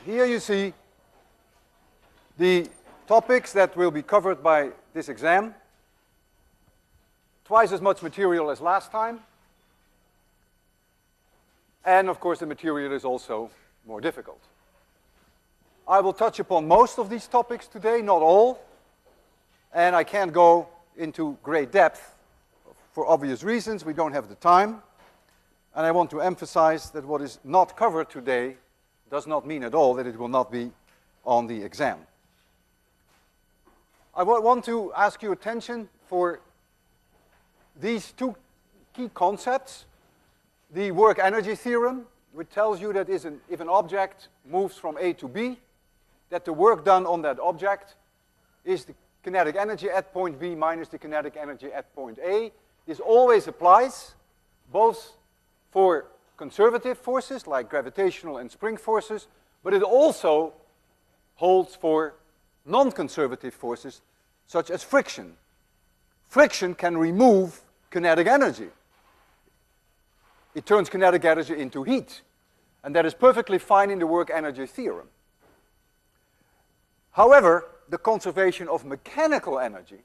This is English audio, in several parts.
Here you see the topics that will be covered by this exam. Twice as much material as last time. And of course the material is also more difficult. I will touch upon most of these topics today, not all. And I can't go into great depth for obvious reasons. We don't have the time. And I want to emphasize that what is not covered today does not mean at all that it will not be on the exam. I want to ask your attention for these two key concepts. The work energy theorem, which tells you that if an object moves from A to B, that the work done on that object is the kinetic energy at point B minus the kinetic energy at point A. This always applies both for conservative forces like gravitational and spring forces, but it also holds for non-conservative forces such as friction. Friction can remove kinetic energy. It turns kinetic energy into heat, and that is perfectly fine in the work energy theorem. However, the conservation of mechanical energy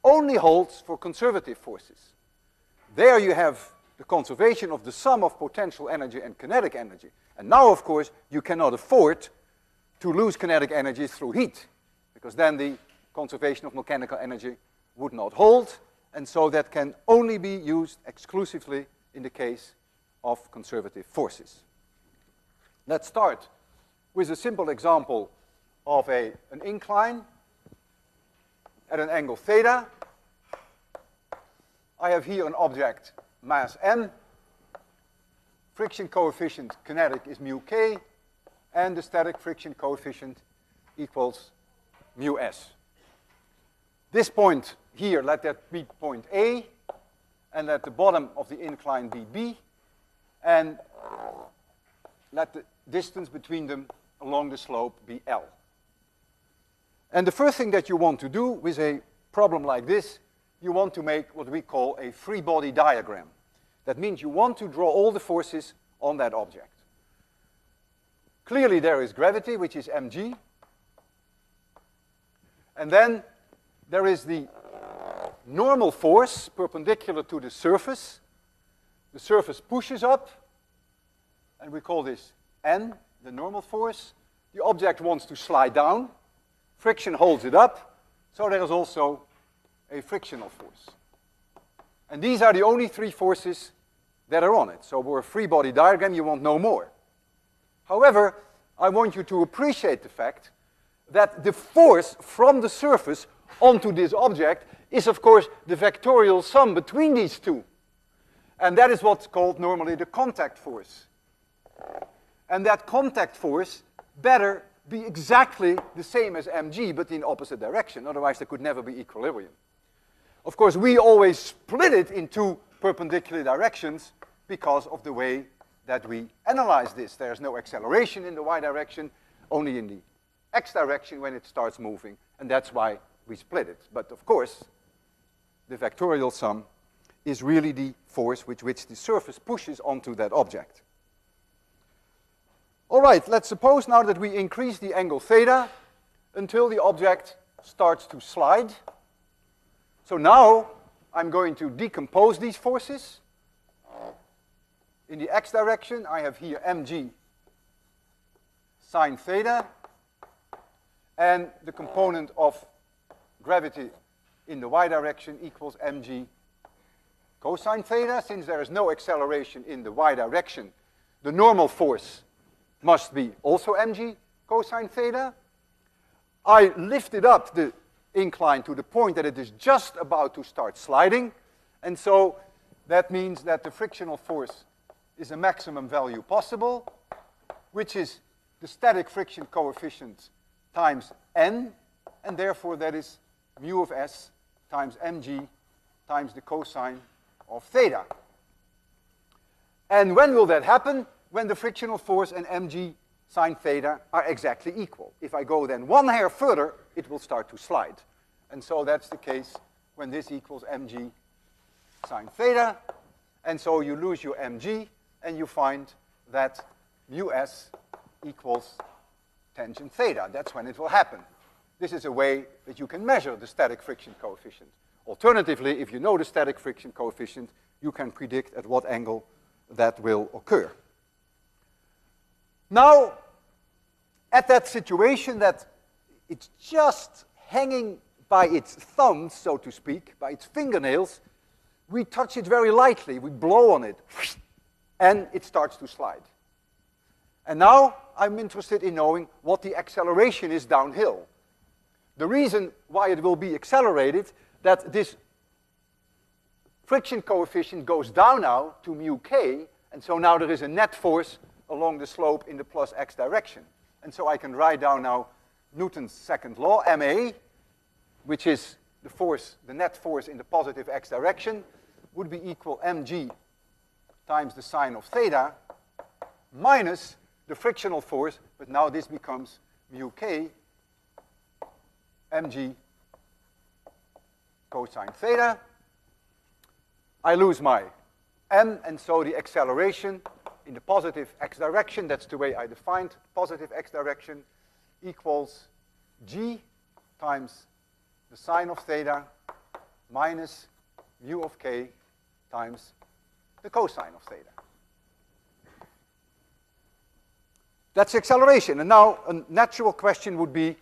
only holds for conservative forces. There you have the conservation of the sum of potential energy and kinetic energy. And now, of course, you cannot afford to lose kinetic energy through heat, because then the conservation of mechanical energy would not hold, and so that can only be used exclusively in the case of conservative forces. Let's start with a simple example of an incline at an angle theta. I have here an object mass m. Friction coefficient kinetic is mu k, and the static friction coefficient equals mu s. This point here, let that be point A, and let the bottom of the incline be B, and let the distance between them along the slope be L. And the first thing that you want to do with a problem like this, you want to make what we call a free body diagram. That means you want to draw all the forces on that object. Clearly there is gravity, which is mg. And then there is the normal force perpendicular to the surface. The surface pushes up, and we call this N, the normal force. The object wants to slide down. Friction holds it up, so there is also a frictional force. And these are the only three forces that are on it. So for a free body diagram, you want no more. However, I want you to appreciate the fact that the force from the surface onto this object is, of course, the vectorial sum between these two. And that is what's called normally the contact force. And that contact force better be exactly the same as mg, but in opposite direction. Otherwise, there could never be equilibrium. Of course, we always split it in two perpendicular directions because of the way that we analyze this. There's no acceleration in the y direction, only in the x direction when it starts moving, and that's why we split it. But of course, the vectorial sum is really the force with which the surface pushes onto that object. All right, let's suppose now that we increase the angle theta until the object starts to slide. So now I'm going to decompose these forces. In the x direction, I have here mg sine theta, and the component of gravity in the y direction equals mg cosine theta. Since there is no acceleration in the y direction, the normal force must be also mg cosine theta. I lifted up the incline to the point that it is just about to start sliding, and so that means that the frictional force is a maximum value possible, which is the static friction coefficient times n, and therefore that is mu of s times mg times the cosine of theta. And when will that happen? When the frictional force and mg sine theta are exactly equal. If I go then one hair further, it will start to slide. And so that's the case when this equals mg sine theta. And so you lose your mg, and you find that mu s equals tangent theta. That's when it will happen. This is a way that you can measure the static friction coefficient. Alternatively, if you know the static friction coefficient, you can predict at what angle that will occur. Now, at that situation that it's just hanging by its thumbs, so to speak, by its fingernails, we touch it very lightly, we blow on it, and it starts to slide. And now I'm interested in knowing what the acceleration is downhill. The reason why it will be accelerated, that this friction coefficient goes down now to mu k, and so now there is a net force along the slope in the plus x direction. And so I can write down now Newton's second law, ma, which is the force, the net force in the positive x direction, would be equal mg times the sine of theta minus the frictional force, but now this becomes mu k mg cosine theta. I lose my m, and so the acceleration in the positive x direction, that's the way I defined positive x direction, equals g times the sine of theta minus mu of k times the cosine of theta. That's acceleration. And now a natural question would be,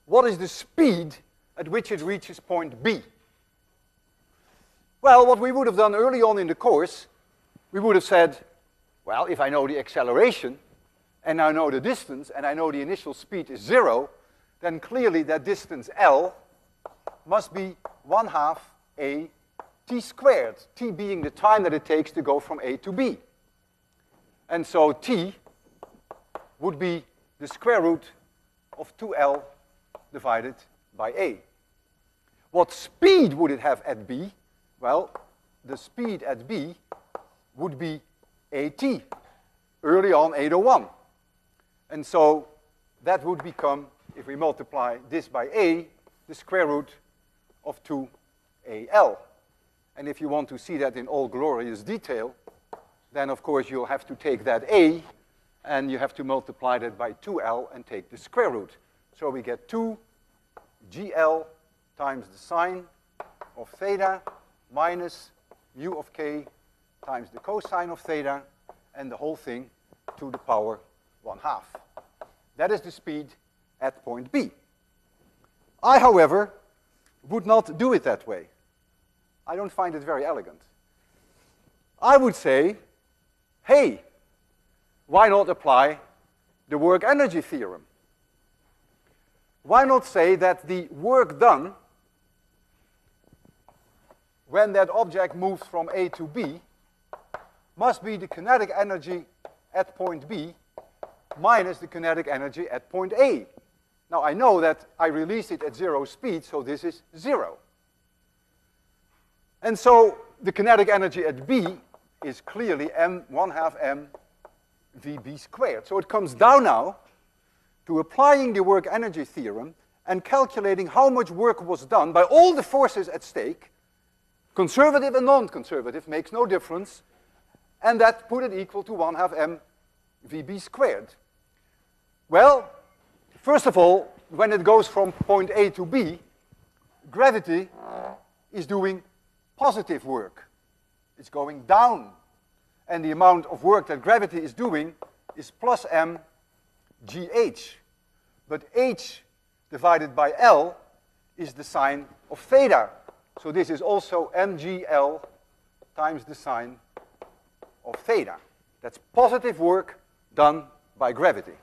what is the speed at which it reaches point B? Well, what we would have done early on in the course, we would have said, well, if I know the acceleration, and I know the distance, and I know the initial speed is 0, then clearly that distance L must be 1/2 a t squared, t being the time that it takes to go from A to B. And so t would be the square root of 2L divided by A. What speed would it have at B? Well, the speed at B would be AT, early on 801. And so that would become, if we multiply this by A, the square root of 2AL. And if you want to see that in all glorious detail, then of course you'll have to take that A, and you have to multiply that by 2L and take the square root. So we get 2GL times the sine of theta minus mu of k times the cosine of theta, and the whole thing to the power 1/2. That is the speed at point B. I, however, would not do it that way. I don't find it very elegant. I would say, hey, why not apply the work energy theorem? Why not say that the work done when that object moves from A to B must be the kinetic energy at point B minus the kinetic energy at point A. Now I know that I release it at 0 speed, so this is 0. And so the kinetic energy at B is clearly 1/2 m VB squared. So it comes down now to applying the work energy theorem and calculating how much work was done by all the forces at stake, conservative and non-conservative, makes no difference, and that put it equal to 1/2 m VB squared. Well, first of all, when it goes from point A to B, gravity is doing positive work. It's going down. And the amount of work that gravity is doing is plus m gh. But h divided by L is the sine of theta. So this is also mgl times the sine of theta. That's positive work done by gravity.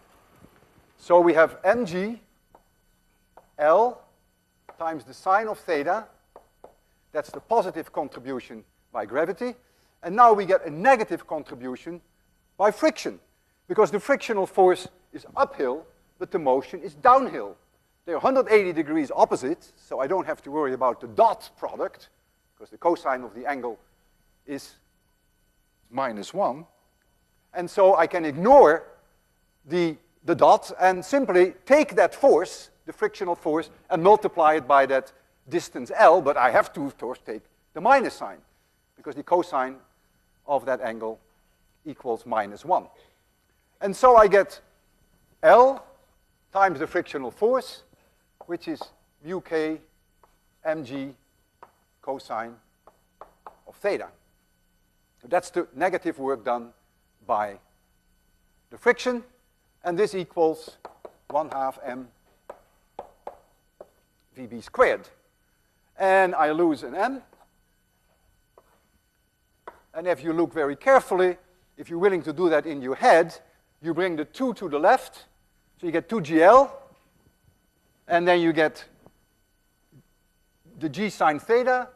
So we have mg L times the sine of theta. That's the positive contribution by gravity. And now we get a negative contribution by friction, because the frictional force is uphill, but the motion is downhill. They're 180 degrees opposite, so I don't have to worry about the dot product, because the cosine of the angle is -1. And so I can ignore the dot and simply take that force, the frictional force, and multiply it by that distance L, but I have to, of course, take the minus sign, because the cosine of that angle equals -1. And so I get L times the frictional force, which is mu k mg cosine of theta. So that's the negative work done by the friction, and this equals 1/2 m Vb squared. And I lose an m. And if you look very carefully, if you're willing to do that in your head, you bring the 2 to the left, so you get 2gl, and then you get the g sine theta,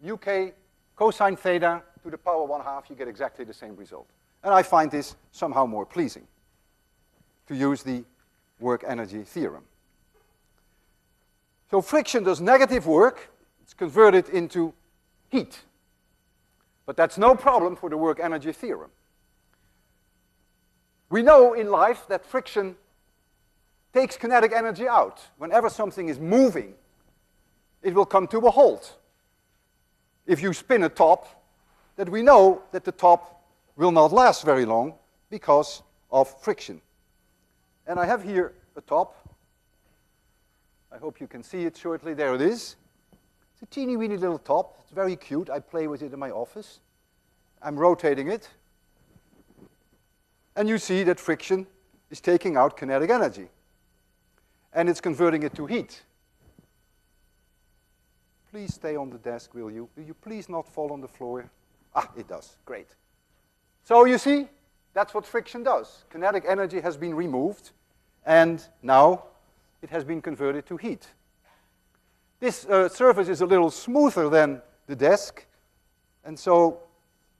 mu k cosine theta to the power 1/2, you get exactly the same result. And I find this somehow more pleasing, to use the work energy theorem. So friction does negative work, it's converted into heat. But that's no problem for the work energy theorem. We know in life that friction takes kinetic energy out. Whenever something is moving, it will come to a halt. If you spin a top, that we know that the top will not last very long because of friction. And I have here a top. I hope you can see it shortly. There it is. It's a teeny weeny little top. It's very cute. I play with it in my office. I'm rotating it. And you see that friction is taking out kinetic energy. And it's converting it to heat. Please stay on the desk, will you? Will you please not fall on the floor? Ah, it does. Great. So you see, that's what friction does. Kinetic energy has been removed, and now it has been converted to heat. This surface is a little smoother than the desk, and so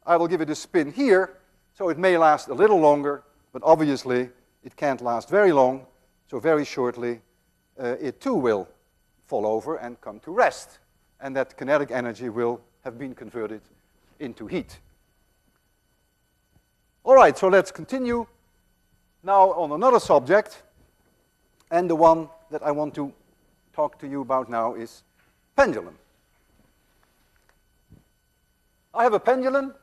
I will give it a spin here, so it may last a little longer, but obviously it can't last very long, so very shortly it too will fall over and come to rest, and that kinetic energy will have been converted into heat. All right, so let's continue now on another subject, and the one that I want to talk to you about now is pendulum. I have a pendulum,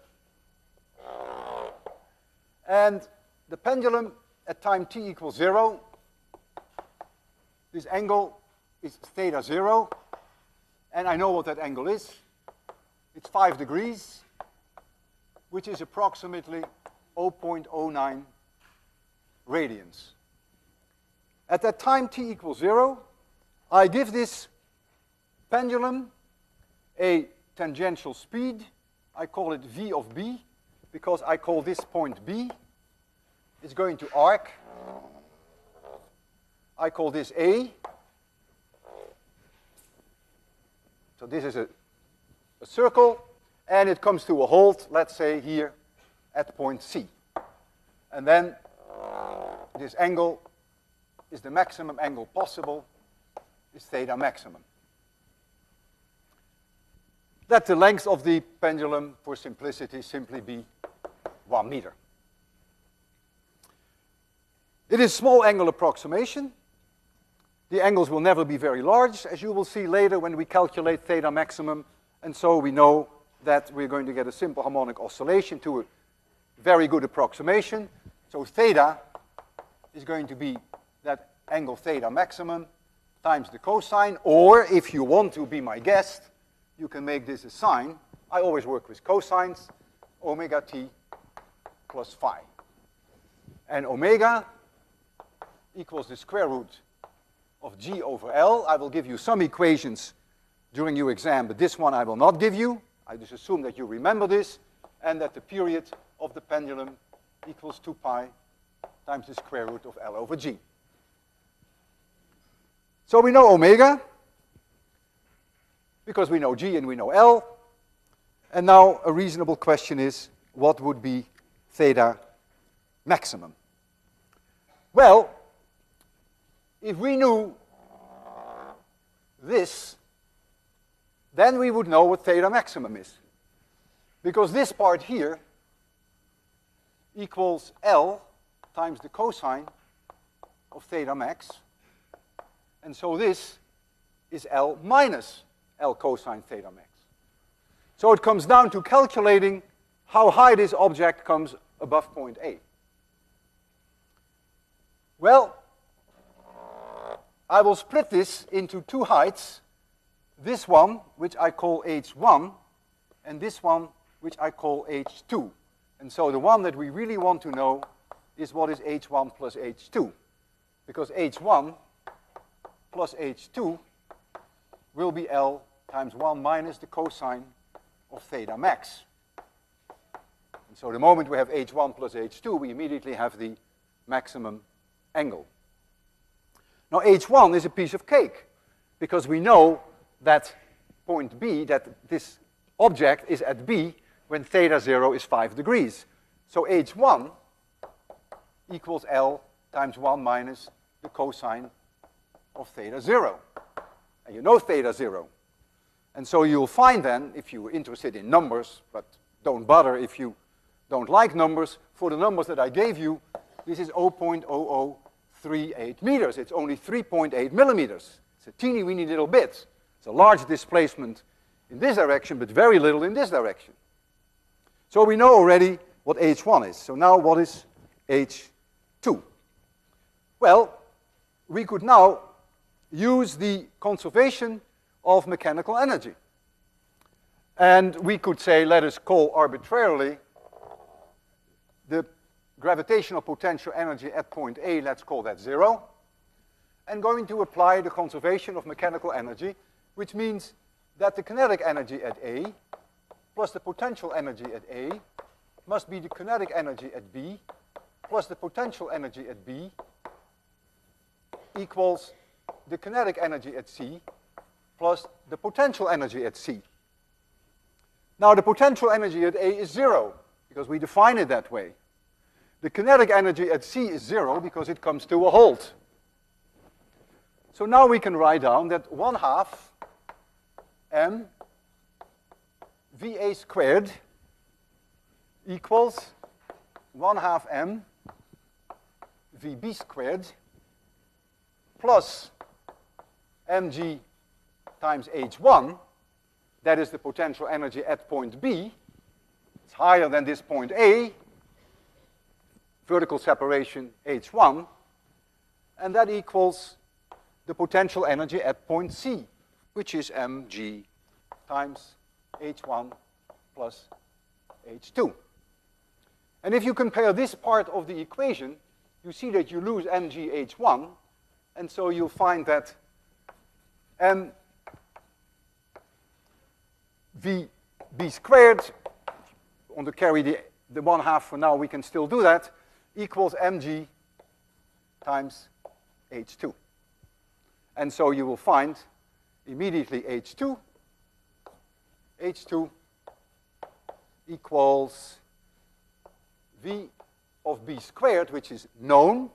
and the pendulum at time t equals 0, this angle is theta 0, and I know what that angle is. It's 5 degrees, which is approximately 0.09 radians. At that time t equals 0, I give this pendulum a tangential speed. I call it v of b, because I call this point b. It's going to arc. I call this a. So this is a circle, and it comes to a halt, let's say here, at point C. And then this angle is the maximum angle possible, is theta maximum. Let the length of the pendulum, for simplicity, simply be 1 meter. It is small angle approximation. The angles will never be very large, as you will see later when we calculate theta maximum, and so we know that we're going to get a simple harmonic oscillation to a very good approximation. So theta is going to be that angle theta maximum times the cosine, or if you want to be my guest, you can make this a sine. I always work with cosines, omega t plus phi. And omega equals the square root of g over L. I will give you some equations during your exam, but this one I will not give you. I just assume that you remember this, and that the period of the pendulum equals 2 pi times the square root of L over g. So we know omega, because we know g and we know L. And now a reasonable question is, what would be theta maximum? Well, if we knew this, then we would know what theta maximum is. Because this part here equals L times the cosine of theta max. And so this is L minus L cosine theta max. So it comes down to calculating how high this object comes above point A. Well, I will split this into two heights. This one, which I call h1, and this one, which I call h2. And so the one that we really want to know is what is h1 plus h2. Because h1 plus h2 will be L times 1 minus the cosine of theta max. And so the moment we have h1 plus h2, we immediately have the maximum angle. Now h1 is a piece of cake, because we know that point B, that this object is at B when theta 0 is 5 degrees. So h1 equals L times 1 minus the cosine of theta 0. And you know theta 0. And so you'll find then, if you're interested in numbers, but don't bother if you don't like numbers, for the numbers that I gave you, this is 0.0038 meters. It's only 3.8 millimeters. It's a teeny weeny little bit. It's a large displacement in this direction, but very little in this direction. So we know already what h1 is. So now what is h2? Well, we could now use the conservation of mechanical energy. And we could say, let us call arbitrarily the gravitational potential energy at point A, let's call that 0. And going to apply the conservation of mechanical energy, which means that the kinetic energy at A plus the potential energy at A must be the kinetic energy at B plus the potential energy at B equals the kinetic energy at C plus the potential energy at C. Now the potential energy at A is 0, because we define it that way. The kinetic energy at C is 0 because it comes to a halt. So now we can write down that 1/2 m VA squared equals 1/2 m VB squared plus mg times h1, that is the potential energy at point B. It's higher than this point A, vertical separation h1, and that equals the potential energy at point C, which is mg times h1 plus h2. And if you compare this part of the equation, you see that you lose mg h1, and so you'll find that m VB squared, want to carry the 1/2 for now, we can still do that, equals mg times h2. And so you will find immediately h2 equals v of b squared, which is known.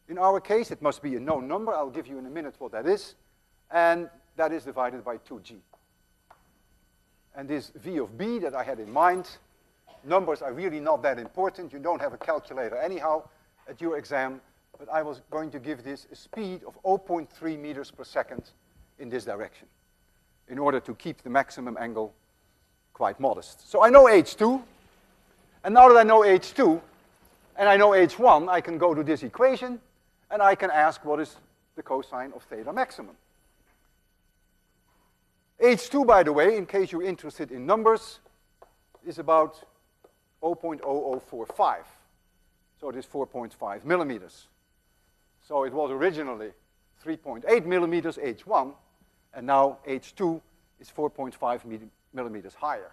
In our case, it must be a known number. I'll give you in a minute what that is. And that is divided by 2g. And this v of b that I had in mind, numbers are really not that important. You don't have a calculator anyhow at your exam. But I was going to give this a speed of 0.3 meters per second in this direction in order to keep the maximum angle quite modest. So I know h2. And now that I know h2 and I know h1, I can go to this equation and I can ask what is the cosine of theta maximum. h2, by the way, in case you're interested in numbers, is about 0.0045. So it is 4.5 millimeters. So it was originally 3.8 millimeters h1, and now h2 is 4.5 millimeters higher.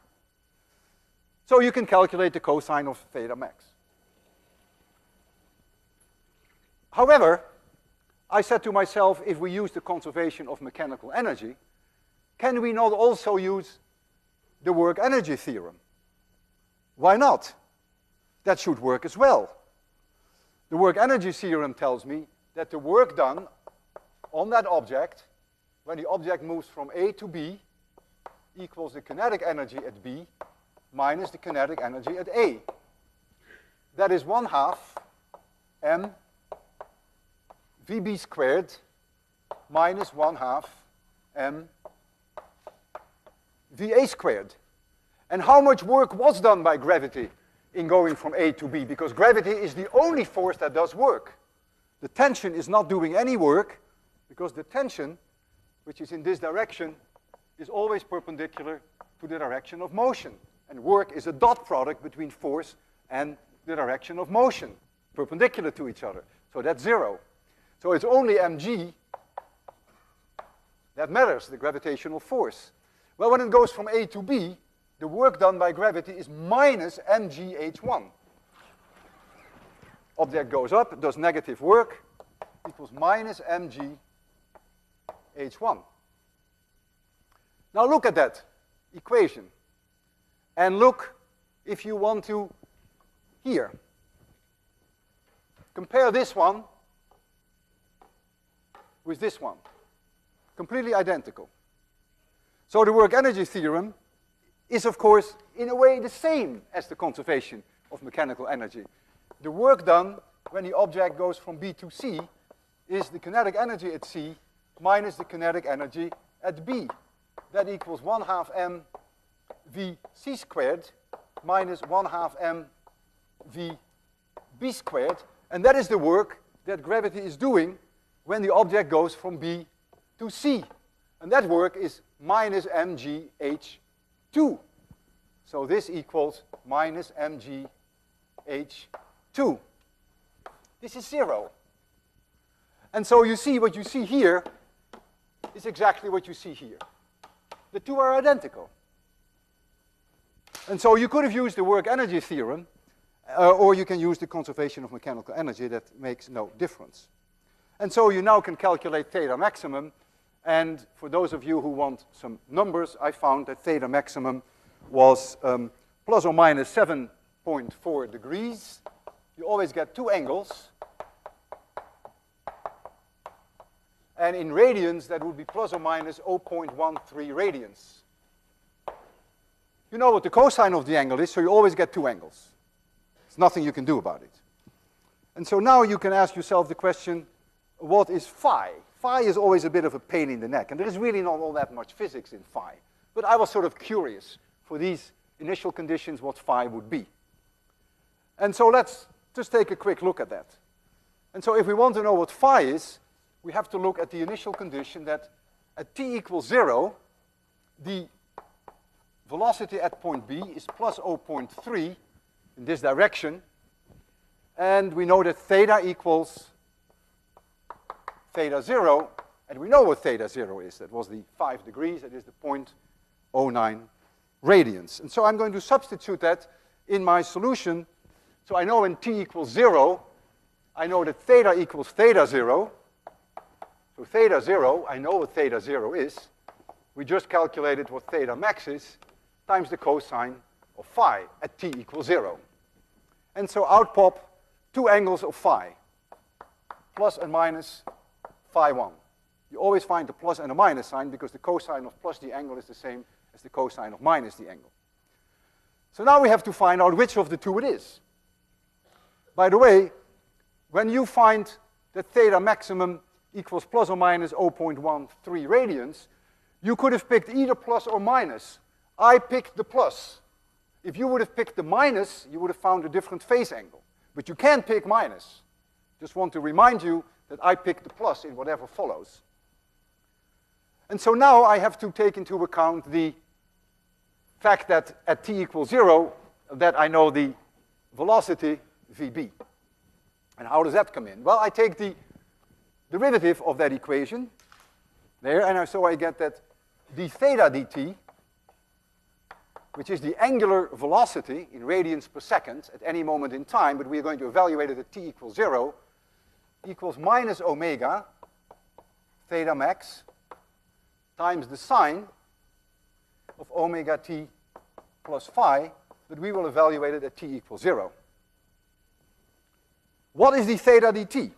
So you can calculate the cosine of theta max. However, I said to myself, if we use the conservation of mechanical energy, can we not also use the work energy theorem? Why not? That should work as well. The work energy theorem tells me that the work done on that object, when the object moves from A to B, equals the kinetic energy at B minus the kinetic energy at A. That is 1/2 m VB squared minus 1/2 m VA squared. And how much work was done by gravity in going from A to B? Because gravity is the only force that does work. The tension is not doing any work. because the tension, which is in this direction, is always perpendicular to the direction of motion. And work is a dot product between force and the direction of motion, perpendicular to each other. So that's 0. So it's only mg that matters, the gravitational force. Well, when it goes from A to B, the work done by gravity is minus mgh1. Object goes up, does negative work, equals minus mgh1. Now look at that equation. And look, if you want to, here. Compare this one with this one. Completely identical. So the work-energy theorem is, of course, in a way the same as the conservation of mechanical energy. The work done when the object goes from B to C is the kinetic energy at C minus the kinetic energy at B. That equals 1/2 mv c squared minus 1/2 mv b squared. And that is the work that gravity is doing when the object goes from B to C. And that work is minus mgh2. So this equals minus mgh2. This is 0. And so you see what you see here is exactly what you see here. The two are identical. And so you could have used the work-energy theorem, or you can use the conservation of mechanical energy. That makes no difference. And so you now can calculate theta maximum. And for those of you who want some numbers, I found that theta maximum was plus or minus 7.4 degrees. You always get two angles. And in radians, that would be plus or minus 0.13 radians. You know what the cosine of the angle is, so you always get two angles. There's nothing you can do about it. And so now you can ask yourself the question, what is phi? Phi is always a bit of a pain in the neck, and there is really not all that much physics in phi. But I was sort of curious for these initial conditions what phi would be. And so let's just take a quick look at that. And so if we want to know what phi is, we have to look at the initial condition that at t equals 0, the velocity at point B is plus 0.3 in this direction. And we know that theta equals theta 0. And we know what theta 0 is. That was the 5 degrees. That is the 0.09 radians. And so I'm going to substitute that in my solution. So I know when t equals 0, I know that theta equals theta 0. So theta 0, I know what theta 0 is. We just calculated what theta max is times the cosine of phi at t equals 0. And so out pop two angles of phi, plus and minus phi 1. You always find the plus and a minus sign because the cosine of plus the angle is the same as the cosine of minus the angle. So now we have to find out which of the two it is. By the way, when you find that theta maximum equals plus or minus 0.13 radians, you could have picked either plus or minus. I picked the plus. If you would have picked the minus, you would have found a different phase angle. But you can't pick minus. Just want to remind you that I picked the plus in whatever follows. And so now I have to take into account the fact that at t equals 0, that I know the velocity vb. And how does that come in? Well, I take the derivative of that equation there, and so I get that d theta dt, which is the angular velocity in radians per second at any moment in time, but we are going to evaluate it at t equals 0, equals minus omega theta max times the sine of omega t plus phi, but we will evaluate it at t equals 0. What is the theta dt?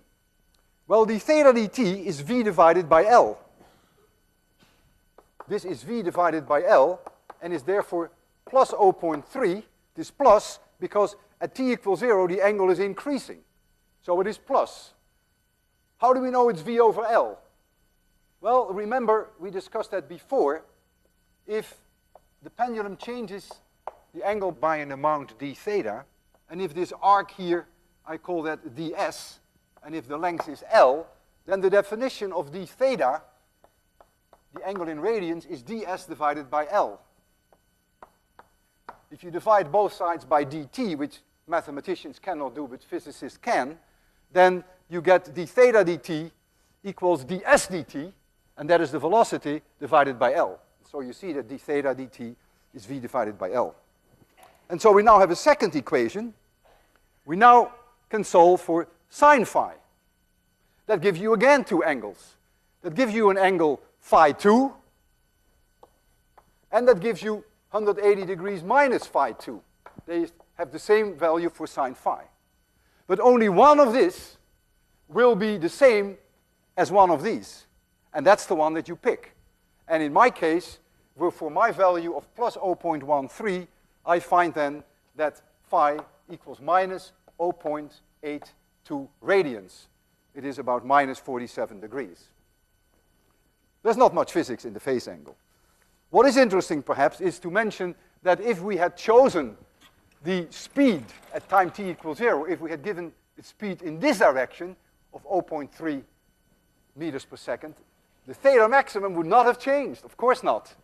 Well, the theta dt is v divided by L. This is v divided by L, and is therefore plus 0.3. This plus because at t equals 0, the angle is increasing. So it is plus. How do we know it's v over L? Well, remember, we discussed that before. If the pendulum changes the angle by an amount d theta, and if this arc here, I call that ds, and if the length is L, then the definition of d theta, the angle in radians, is ds divided by L. If you divide both sides by dt, which mathematicians cannot do but physicists can, then you get d theta dt equals ds dt, and that is the velocity divided by L. So you see that d theta dt is v divided by L. And so we now have a second equation. We now can solve for sine phi. That gives you again two angles. That gives you an angle phi 2, and that gives you 180 degrees minus phi 2. They have the same value for sine phi. But only one of this will be the same as one of these. And that's the one that you pick. And in my case, for my value of plus 0.13, I find then that phi equals minus 0.82 radians. It is about minus 47 degrees. There's not much physics in the phase angle. What is interesting, perhaps, is to mention that if we had chosen the speed at time t equals 0, if we had given its speed in this direction of 0.3 meters per second, the theta maximum would not have changed. Of course not.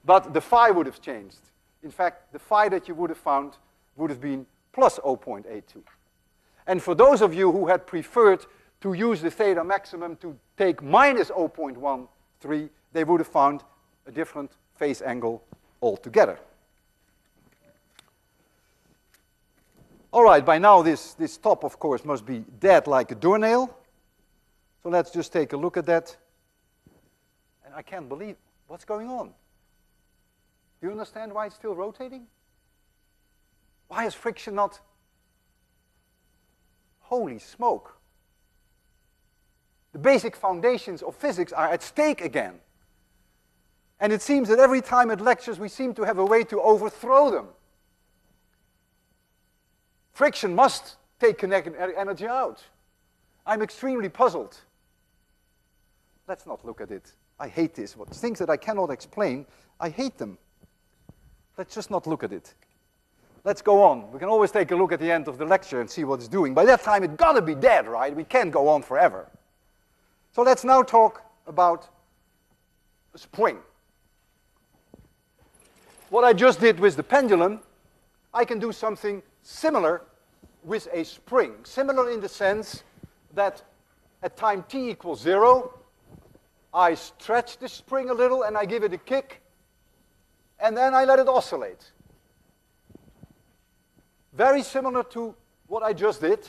But the phi would have changed. In fact, the phi that you would have found would have been plus 0.82. And for those of you who had preferred to use the theta maximum to take minus 0.13, they would have found a different phase angle altogether. All right, by now this top, of course, must be dead like a doornail. So let's just take a look at that. And I can't believe what's going on. Do you understand why it's still rotating? Why is friction not? Holy smoke. The basic foundations of physics are at stake again. And it seems that every time at lectures we seem to have a way to overthrow them. Friction must take kinetic energy out. I'm extremely puzzled. Let's not look at it. I hate this. Things that I cannot explain, I hate them. Let's just not look at it. Let's go on. We can always take a look at the end of the lecture and see what it's doing. By that time, it's got to be dead, right? We can't go on forever. So let's now talk about a spring. What I just did with the pendulum, I can do something similar with a spring. Similar in the sense that at time t equals 0, I stretch the spring a little and I give it a kick, and then I let it oscillate. Very similar to what I just did,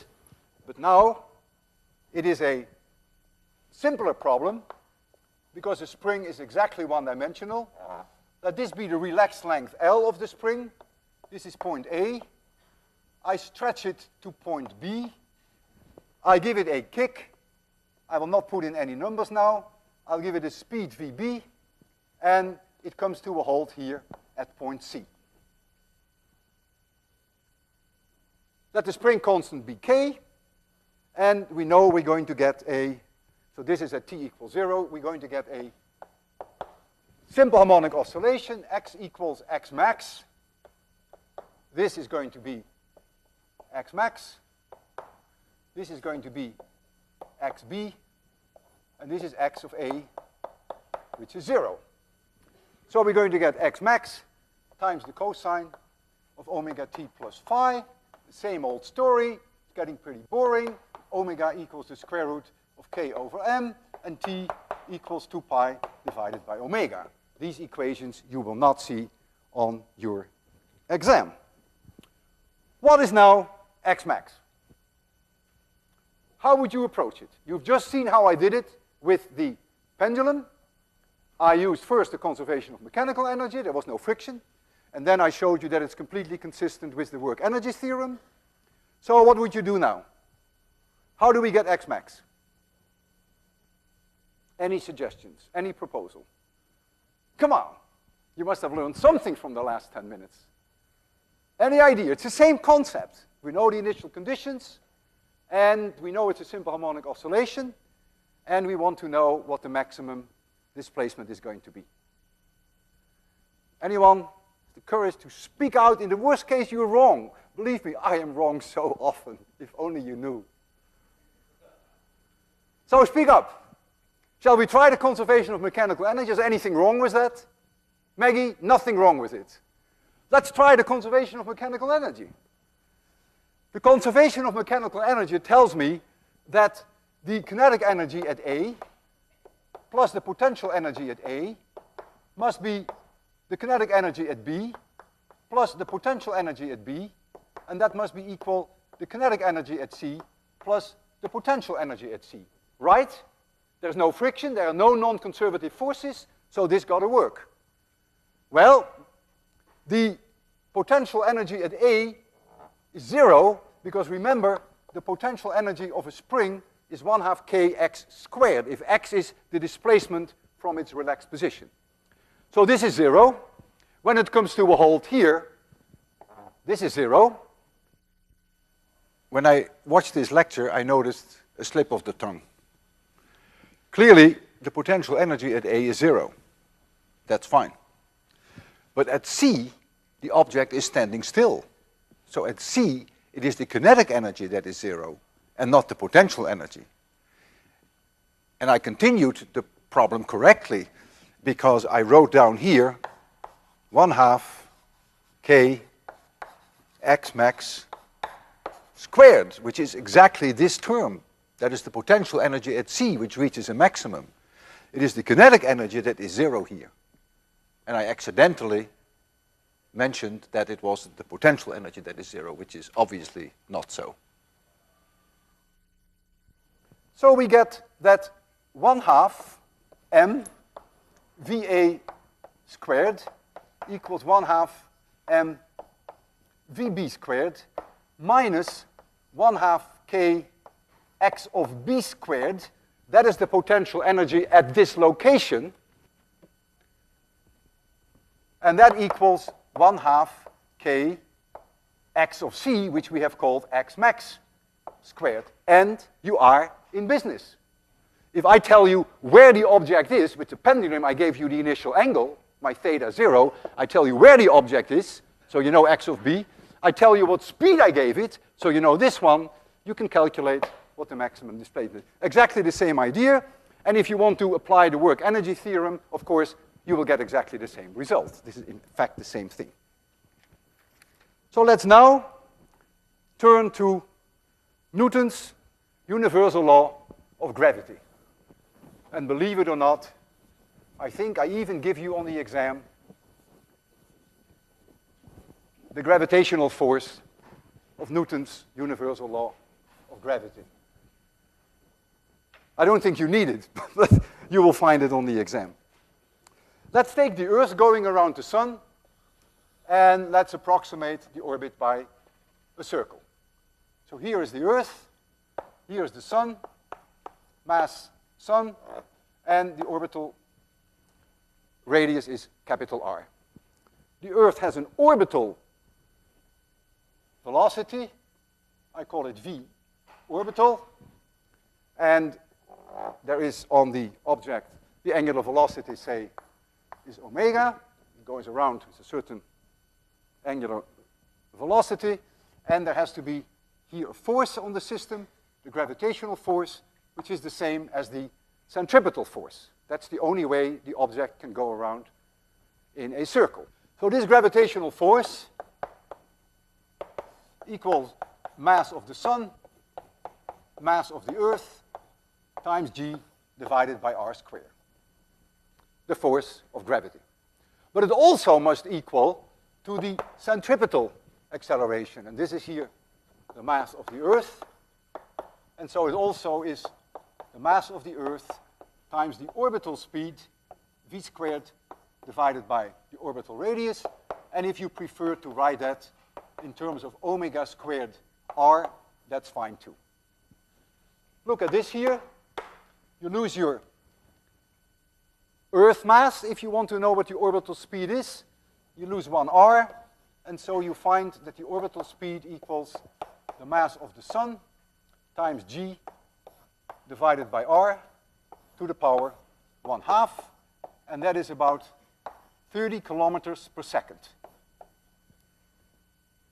but now it is a simpler problem because the spring is exactly one-dimensional. Let this be the relaxed length L of the spring. This is point A. I stretch it to point B. I give it a kick. I will not put in any numbers now. I'll give it a speed VB, and it comes to a halt here at point C. Let the spring constant be K, and we know we're going to get a, so this is at t equals 0, we're going to get a simple harmonic oscillation, x equals x max. This is going to be x max. This is going to be xb, and this is x of a, which is 0. So we're going to get x max times the cosine of omega t plus phi. The same old story. It's getting pretty boring. Omega equals the square root of k over m, and t equals 2 pi divided by omega. These equations you will not see on your exam. What is now x max? How would you approach it? You've just seen how I did it with the pendulum. I used first the conservation of mechanical energy. There was no friction. And then I showed you that it's completely consistent with the work energy theorem. So what would you do now? How do we get x max? Any suggestions? Any proposal? Come on. You must have learned something from the last 10 minutes. Any idea? It's the same concept. We know the initial conditions, and we know it's a simple harmonic oscillation, and we want to know what the maximum displacement is going to be. Anyone? The courage to speak out. In the worst case, you're wrong. Believe me, I am wrong so often, if only you knew. So speak up. Shall we try the conservation of mechanical energy? Is anything wrong with that? Maggie, nothing wrong with it. Let's try the conservation of mechanical energy. The conservation of mechanical energy tells me that the kinetic energy at A plus the potential energy at A must be the kinetic energy at B plus the potential energy at B, and that must be equal the kinetic energy at C plus the potential energy at C. Right? There's no friction, there are no non-conservative forces, so this got to work. Well, the potential energy at A is 0, because remember, the potential energy of a spring is 1/2 kx squared, if x is the displacement from its relaxed position. So this is 0. When it comes to a halt here, this is 0. When I watched this lecture, I noticed a slip of the tongue. Clearly, the potential energy at A is 0. That's fine. But at C, the object is standing still. So at C, it is the kinetic energy that is 0, and not the potential energy. And I continued the problem correctly, because I wrote down here 1/2 k x max squared, which is exactly this term. That is the potential energy at C, which reaches a maximum. It is the kinetic energy that is 0 here. And I accidentally mentioned that it was the potential energy that is 0, which is obviously not so. So we get that 1/2 m VA squared equals 1/2 m VB squared minus 1/2 k x of B squared. That is the potential energy at this location. And that equals 1/2 k x of C, which we have called x max squared. And you are in business. If I tell you where the object is, with the pendulum I gave you the initial angle, my theta 0, I tell you where the object is, so you know x of B. I tell you what speed I gave it, so you know this one. You can calculate what the maximum displacement is. Exactly the same idea. And if you want to apply the work energy theorem, of course, you will get exactly the same result. This is in fact the same thing. So let's now turn to Newton's universal law of gravity. And believe it or not, I think I even give you on the exam the gravitational force of Newton's universal law of gravity. I don't think you need it, but you will find it on the exam. Let's take the Earth going around the Sun, and let's approximate the orbit by a circle. So here is the Earth, here is the Sun, mass Sun, and the orbital radius is capital R. The Earth has an orbital velocity, I call it v orbital, and there is on the object, the angular velocity, say, is omega. It goes around with a certain angular velocity, and there has to be here a force on the system, the gravitational force, which is the same as the centripetal force. That's the only way the object can go around in a circle. So this gravitational force equals mass of the Sun, mass of the Earth, times g divided by r squared, the force of gravity. But it also must equal to the centripetal acceleration, and this is here the mass of the Earth, and so it also is the mass of the Earth times the orbital speed, v squared, divided by the orbital radius, and if you prefer to write that in terms of omega squared r, that's fine too. Look at this here. You lose your Earth mass if you want to know what the orbital speed is. You lose 1r, and so you find that the orbital speed equals the mass of the Sun times g divided by r to the power 1/2, and that is about 30 kilometers per second.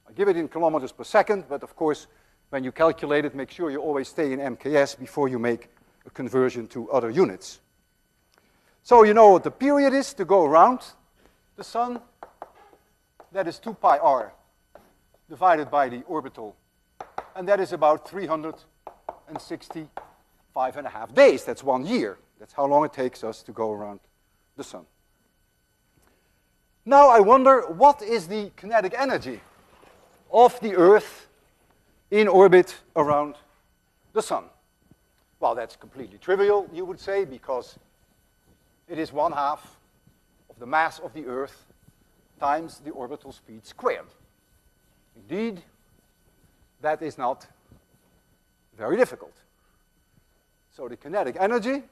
I give it in kilometers per second, but of course, when you calculate it, make sure you always stay in MKS before you make a conversion to other units. So you know what the period is to go around the Sun? That is 2 pi r divided by the orbital. And that is about 365.5 days. That's 1 year. That's how long it takes us to go around the Sun. Now I wonder, what is the kinetic energy of the Earth in orbit around the Sun? Well, that's completely trivial, you would say, because it is 1/2 of the mass of the Earth times the orbital speed squared. Indeed, that is not very difficult. So the kinetic energy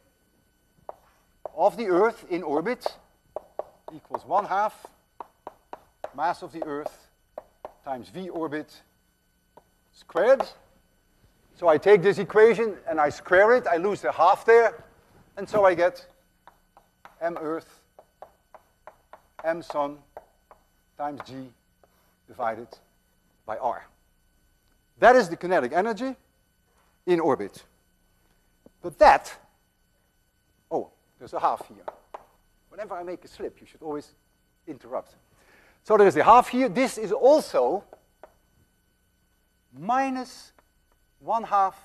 of the Earth in orbit equals 1/2 mass of the Earth times v orbit squared. So I take this equation and I square it. I lose the half there. And so I get m Earth, m Sun times g divided by r. That is the kinetic energy in orbit. But that, oh, there's a half here. Whenever I make a slip, you should always interrupt. So there's the half here. This is also minus 1/2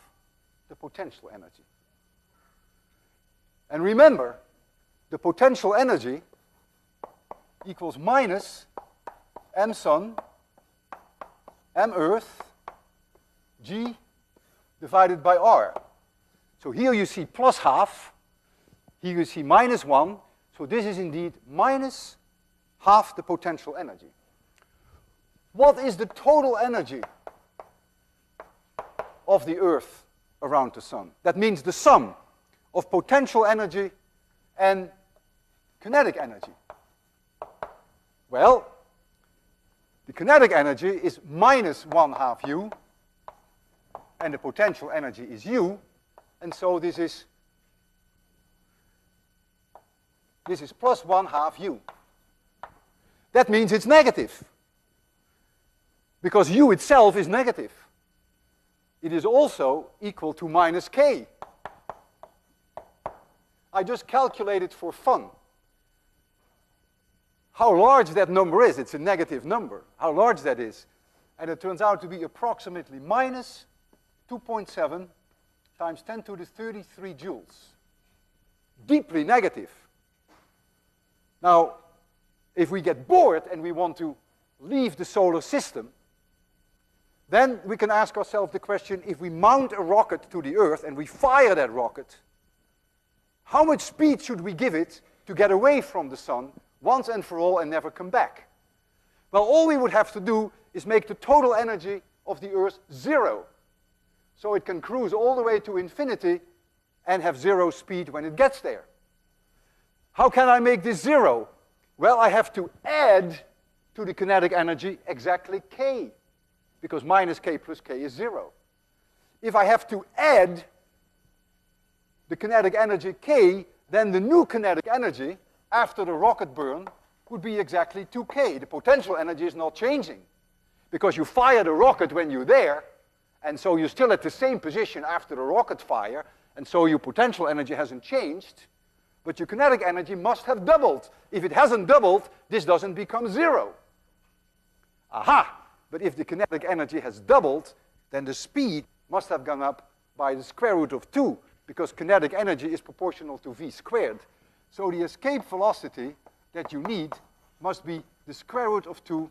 the potential energy. And remember, the potential energy equals minus m Sun, m Earth, g divided by r. So here you see plus half, here you see minus 1, so this is indeed minus half the potential energy. What is the total energy of the Earth around the Sun? That means the sum of potential energy and kinetic energy. Well, the kinetic energy is minus 1/2 u, and the potential energy is u, and so this is plus 1/2 u. That means it's negative, because u itself is negative. It is also equal to minus k. I just calculated for fun how large that number is. It's a negative number, how large that is. And it turns out to be approximately minus 2.7 times 10 to the 33 joules. Deeply negative. Now, if we get bored and we want to leave the solar system, then we can ask ourselves the question, if we mount a rocket to the Earth and we fire that rocket, how much speed should we give it to get away from the Sun once and for all and never come back? Well, all we would have to do is make the total energy of the Earth 0. So it can cruise all the way to infinity and have 0 speed when it gets there. How can I make this 0? Well, I have to add to the kinetic energy exactly k, because minus k plus k is 0. If I have to add the kinetic energy k, then the new kinetic energy after the rocket burn would be exactly 2k. The potential energy is not changing, because you fire the rocket when you're there, and so you're still at the same position after the rocket fire, and so your potential energy hasn't changed, but your kinetic energy must have doubled. If it hasn't doubled, this doesn't become 0. Aha! But if the kinetic energy has doubled, then the speed must have gone up by the square root of 2, because kinetic energy is proportional to v squared. So the escape velocity that you need must be the square root of 2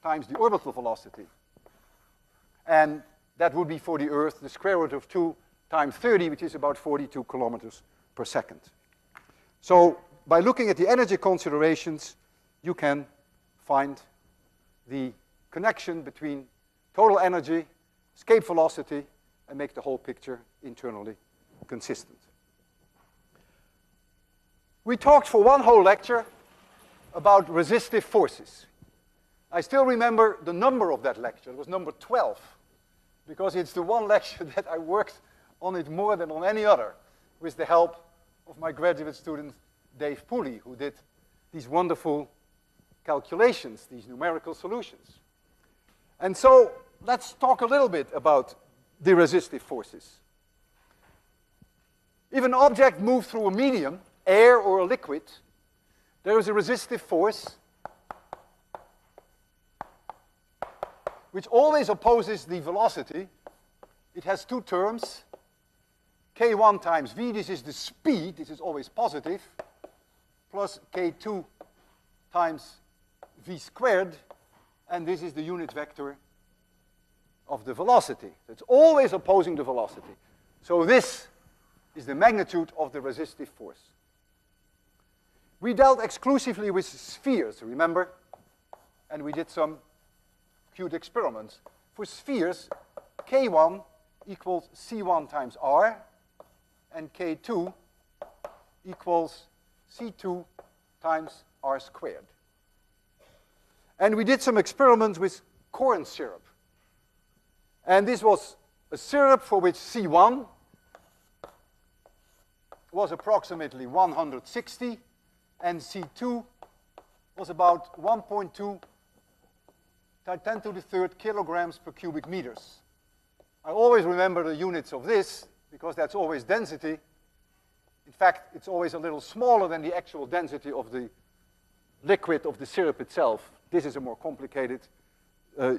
times the orbital velocity. And that would be for the Earth the square root of 2 times 30, which is about 42 kilometers per second. So by looking at the energy considerations, you can find the connection between total energy, escape velocity, and make the whole picture internally consistent. We talked for one whole lecture about resistive forces. I still remember the number of that lecture. It was number 12, because it's the one lecture that I worked on it more than on any other, with the help of my graduate student, Dave Pooley, who did these wonderful calculations, these numerical solutions. And so let's talk a little bit about the resistive forces. If an object moves through a medium, air or a liquid, there is a resistive force which always opposes the velocity. It has two terms, k1 times v, this is the speed, this is always positive, plus k2 times v squared, and this is the unit vector of the velocity. It's always opposing the velocity. So this is the magnitude of the resistive force. We dealt exclusively with spheres, remember? And we did some cute experiments. For spheres, k1 equals c1 times r, and k2 equals c2 times r squared. And we did some experiments with corn syrup. And this was a syrup for which c1 was approximately 160, and c2 was about 1.2 times 10 to the third kilograms per cubic meters. I always remember the units of this, because that's always density. In fact, it's always a little smaller than the actual density of the liquid of the syrup itself. This is a more complicated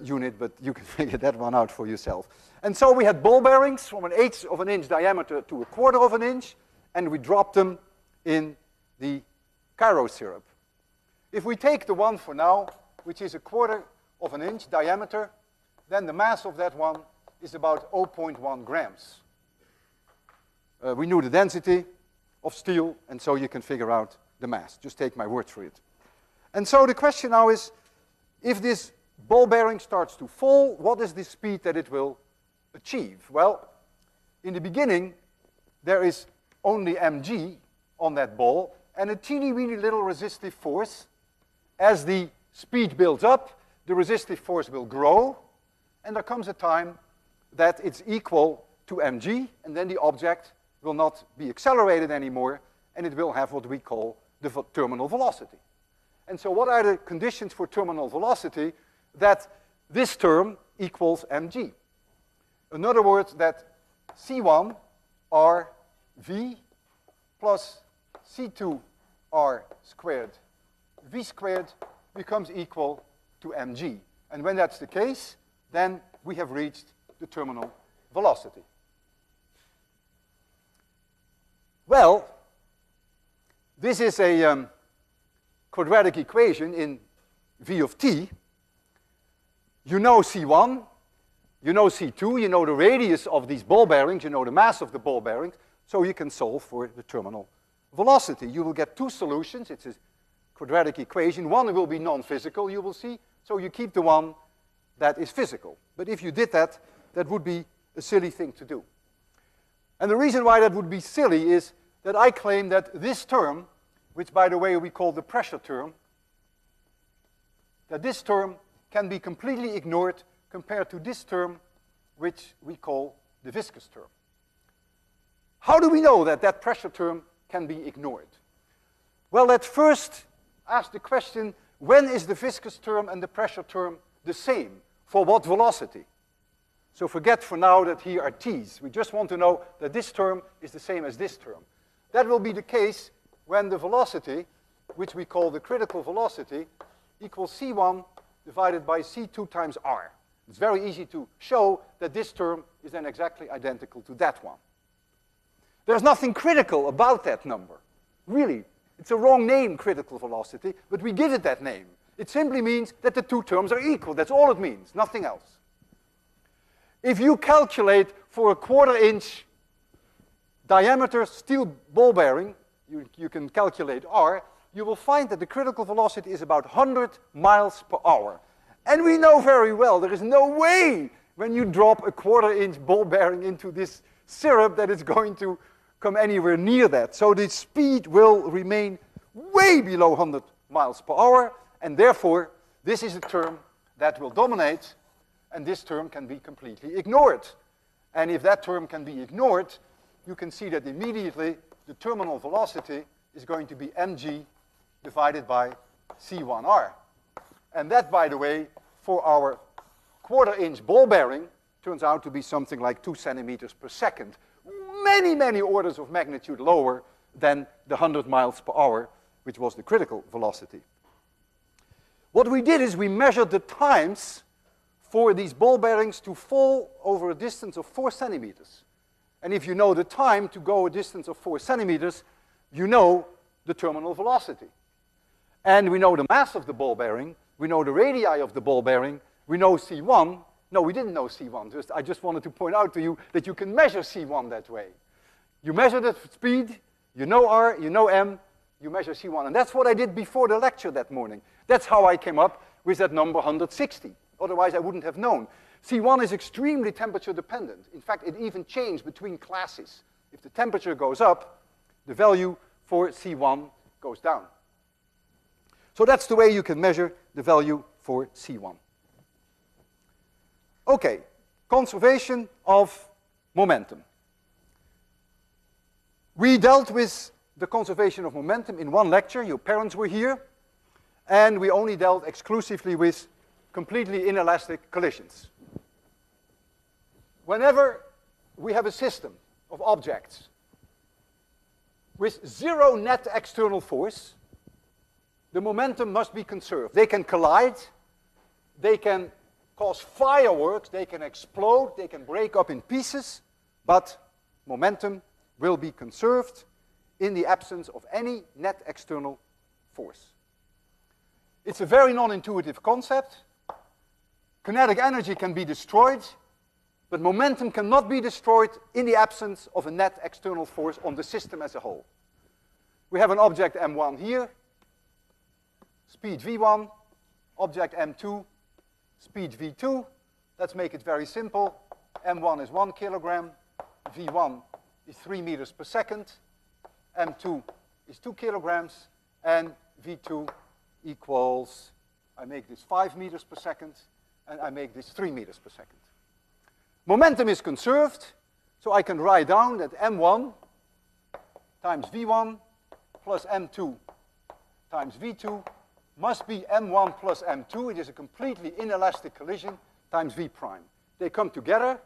unit, but you can figure that one out for yourself. And so we had ball bearings from an eighth of an inch diameter to a quarter of an inch, and we dropped them in the Cairo syrup. If we take the one for now, which is a quarter of an inch diameter, then the mass of that one is about 0.1 grams. We knew the density of steel, and so you can figure out the mass. Just take my word for it. And so the question now is, if this ball bearing starts to fall, what is the speed that it will achieve? Well, in the beginning, there is only mg on that ball, and a teeny weeny little resistive force. As the speed builds up, the resistive force will grow, and there comes a time that it's equal to mg, and then the object will not be accelerated anymore, and it will have what we call the terminal velocity. And so what are the conditions for terminal velocity? That this term equals mg. In other words, that c1 r v plus c2 r squared v squared becomes equal to mg. And when that's the case, then we have reached the terminal velocity. Well, this is a quadratic equation in v of t. You know c1, you know c2, you know the radius of these ball bearings, you know the mass of the ball bearings, so you can solve for the terminal velocity. You will get two solutions. It's a quadratic equation. One will be non-physical, you will see, so you keep the one that is physical. But if you did that, that would be a silly thing to do. And the reason why that would be silly is that I claim that this term, which by the way we call the pressure term, that this term can be completely ignored compared to this term, which we call the viscous term. How do we know that that pressure term can be ignored? Well, let's first ask the question, when is the viscous term and the pressure term the same? For what velocity? So forget for now that here are t's. We just want to know that this term is the same as this term. That will be the case when the velocity, which we call the critical velocity, equals c1 divided by c2 times r. It's very easy to show that this term is then exactly identical to that one. There's nothing critical about that number. Really, it's a wrong name, critical velocity, but we give it that name. It simply means that the two terms are equal. That's all it means, nothing else. If you calculate for a quarter-inch diameter steel ball bearing, you can calculate r, you will find that the critical velocity is about 100 miles per hour. And we know very well there is no way when you drop a quarter-inch ball bearing into this syrup that it's going to come anywhere near that. So the speed will remain way below 100 miles per hour, and therefore this is a term that will dominate, and this term can be completely ignored. And if that term can be ignored, you can see that immediately the terminal velocity is going to be mg divided by c1r. And that, by the way, for our quarter-inch ball bearing, turns out to be something like 2 centimeters per second. many, many orders of magnitude lower than the 100 miles per hour, which was the critical velocity. What we did is we measured the times for these ball bearings to fall over a distance of 4 centimeters. And if you know the time to go a distance of 4 centimeters, you know the terminal velocity. And we know the mass of the ball bearing, we know the radii of the ball bearing, we know C1. No, we didn't know C1. I just wanted to point out to you that you can measure C1 that way. You measure the speed, you know R, you know M, you measure C1. And that's what I did before the lecture that morning. That's how I came up with that number 160. Otherwise, I wouldn't have known. C1 is extremely temperature dependent. In fact, it even changed between classes. If the temperature goes up, the value for C1 goes down. So that's the way you can measure the value for C1. Okay, conservation of momentum. We dealt with the conservation of momentum in one lecture. Your parents were here. And we only dealt exclusively with completely inelastic collisions. Whenever we have a system of objects with zero net external force, the momentum must be conserved. They can collide, they can cause fireworks, they can explode, they can break up in pieces, but momentum will be conserved in the absence of any net external force. It's a very non-intuitive concept. Kinetic energy can be destroyed, but momentum cannot be destroyed in the absence of a net external force on the system as a whole. We have an object M1 here, speed V1, object M2, speed V2. Let's make it very simple. M1 is 1 kilogram, V1 is 3 meters per second, M2 is 2 kilograms, and V2 equals, I make this 5 meters per second, and I make this 3 meters per second. Momentum is conserved, so I can write down that M1 times V1 plus M2 times V2 must be M1 plus M2. It is a completely inelastic collision times V prime. They come together,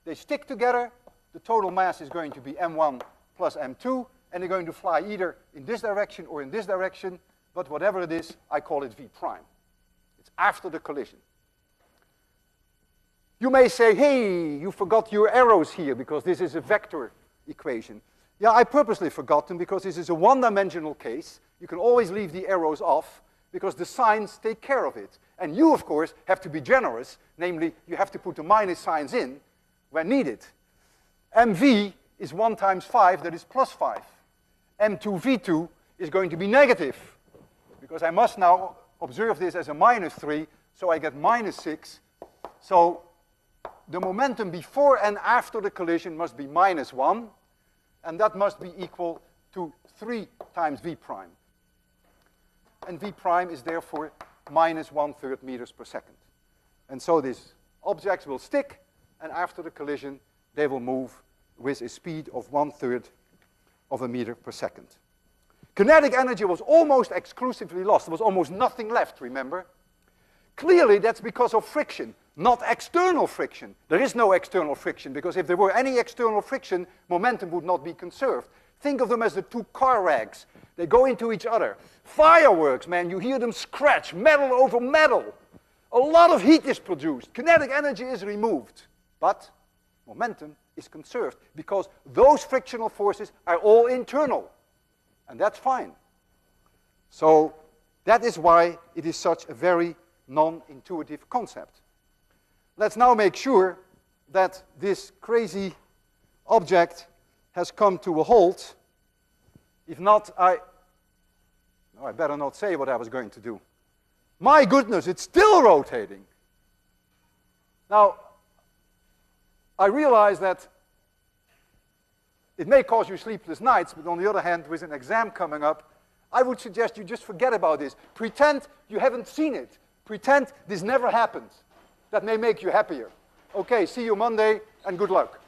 they stick together, the total mass is going to be M1 plus M2, and they're going to fly either in this direction or in this direction, but whatever it is, I call it V prime. It's after the collision. You may say, hey, you forgot your arrows here because this is a vector equation. Yeah, I purposely forgot them because this is a one-dimensional case. You can always leave the arrows off because the signs take care of it. And you, of course, have to be generous. Namely, you have to put the minus signs in when needed. MV is 1 times 5, that is plus 5. M2 V2 is going to be negative because I must now observe this as a minus 3, so I get minus 6. So the momentum before and after the collision must be minus 1, and that must be equal to 3 times V prime. And V prime is therefore minus 1/3 meters per second. And so these objects will stick, and after the collision, they will move with a speed of 1/3 of a meter per second. Kinetic energy was almost exclusively lost. There was almost nothing left, remember? Clearly, that's because of friction, not external friction. There is no external friction, because if there were any external friction, momentum would not be conserved. Think of them as the two car rags. They go into each other. Fireworks, man, you hear them scratch, metal over metal. A lot of heat is produced. Kinetic energy is removed. But momentum is conserved, because those frictional forces are all internal. And that's fine. So that is why it is such a very non-intuitive concept. Let's now make sure that this crazy object has come to a halt. If not, I better not say what I was going to do. My goodness, it's still rotating. Now, I realize that it may cause you sleepless nights, but on the other hand, with an exam coming up, I would suggest you just forget about this. Pretend you haven't seen it. Pretend this never happened. That may make you happier. Okay, see you Monday, and good luck.